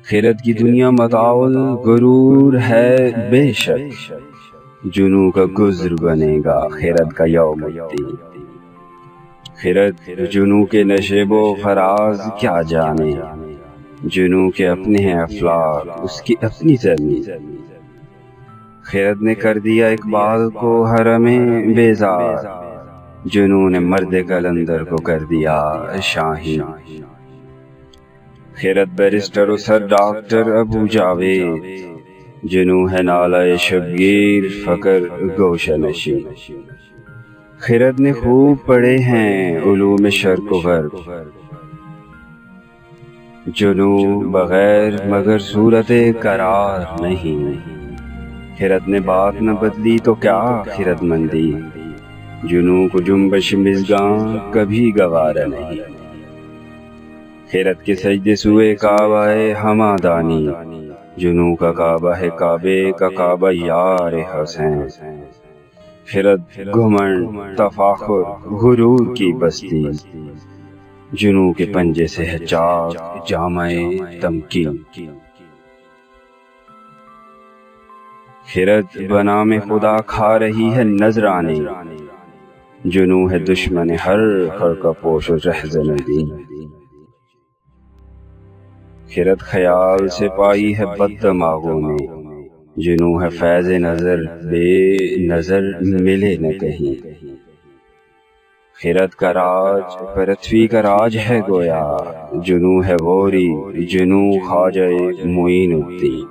خرد کی دنیا متاع غرور ہے بے شک، جنوں کا گزر بنے گا خرد کا یوم الدین۔ خرد جنوں کے نشیب و فراز کیا جانے، جنوں کے اپنے ہیں افلاک اس کی اپنی زمین۔ خرد نے کر دیا اقبال کو حرم بیزار، جنوں نے مرد قلندر کو کر دیا شاہین۔ خرد بیرسٹر و سر ڈاکٹر ابو جاوید، جنوں ہے نالہ شبگیر فقر گوشہ نشین۔ خرد نے خوب پڑھے ہیں علوم شرق و غرب، جنوں بغیر مگر صورت قرار نہیں۔ خرد نے بات نہ بدلی تو کیا خرد مندی، جنوں کو جنبش مژگاں کبھی گوارا نہیں۔ خرد کے سجدے سوئے کعبہ ہمادانی، جنوں کا کعبہ ہے کعبے کا کعبہ یار حسین۔ خرد گھمنڈ تفاخر غرور کی بستی، جنوں کے پنجے سے ہے چاک جامہ تمکین۔ خرد بنام خدا کھا رہی ہے نذرانے، جنوں ہے دشمن ہر خرقہ پوش و رہزن دین۔ خرد خیال سے پائی ہے بد دماغوں میں، جنوں ہے فیض نظر بے نظر ملے نہ کہیں۔ خرد کا راج پرتھوی کا راج ہے گویا، جنوں ہے غوری جنوں خواجہ معین الدین۔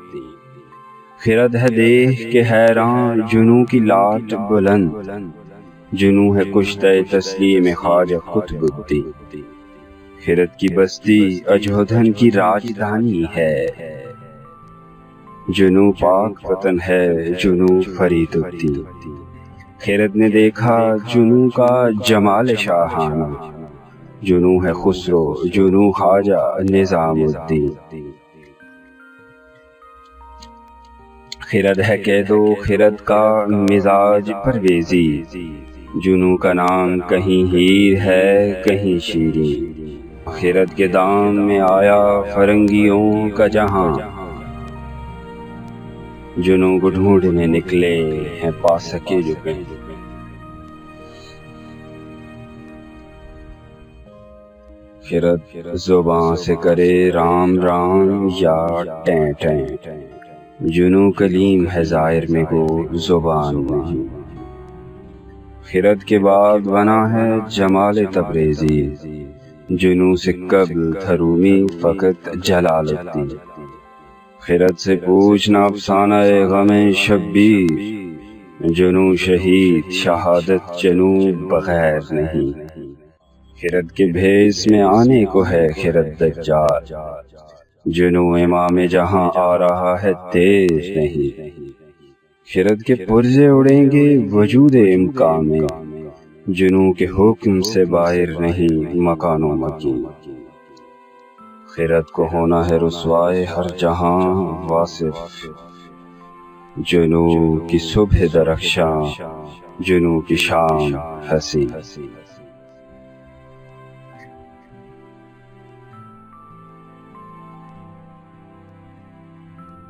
خرد ہے دیکھ کے حیران جنوں کی لاٹ بلند، جنوں ہے کشتہ تسلیم خواجہ قطب الدین۔ خرد کی بستی اجودھن کی راجدھانی ہے، جنوں پاک وطن ہے جنوں فرید الدین۔ خرد نے دیکھا جنوں کا جمال شاہانہ، جنوں ہے خسرو جنوں خواجہ نظام الدین۔ خرد ہے قید و خرد کا مزاج پرویزی، جنوں کا نام کہیں ہیر ہے کہیں شیریں۔ خرد کے دام میں آیا فرنگیوں کا جہاں، جنوں کو ڈھونڈنے نکلے ہیں پا سکے جو کہیں۔ خرد زباں سے کرے رام رام یا ٹیں ٹیں، جنوں کلیم ہے ظاہر میں گو زبان نہیں۔ خرد کے بعد بنا ہے جمال تبریزی، جنوں سے قبل تھا رومی فقط جلال الدین۔ خرد سے پوچھنا افسانہ غم شبیر، جنوں شہید شہادت جنوں بغیر نہیں۔ خرد کے بھیس میں آنے کو ہے خرد دجال، جنوں امام جہاں آ رہا ہے دیر نہیں۔ خرد کے پرزے اڑیں گے وجود امکان میں، جنوں کے حکم سے باہر نہیں مکان و مکین۔ خرد کو ہونا ہے رسوائے ہر جہاں واصف، جنوں کی صبح درخشاں جنوں کی شام حسین۔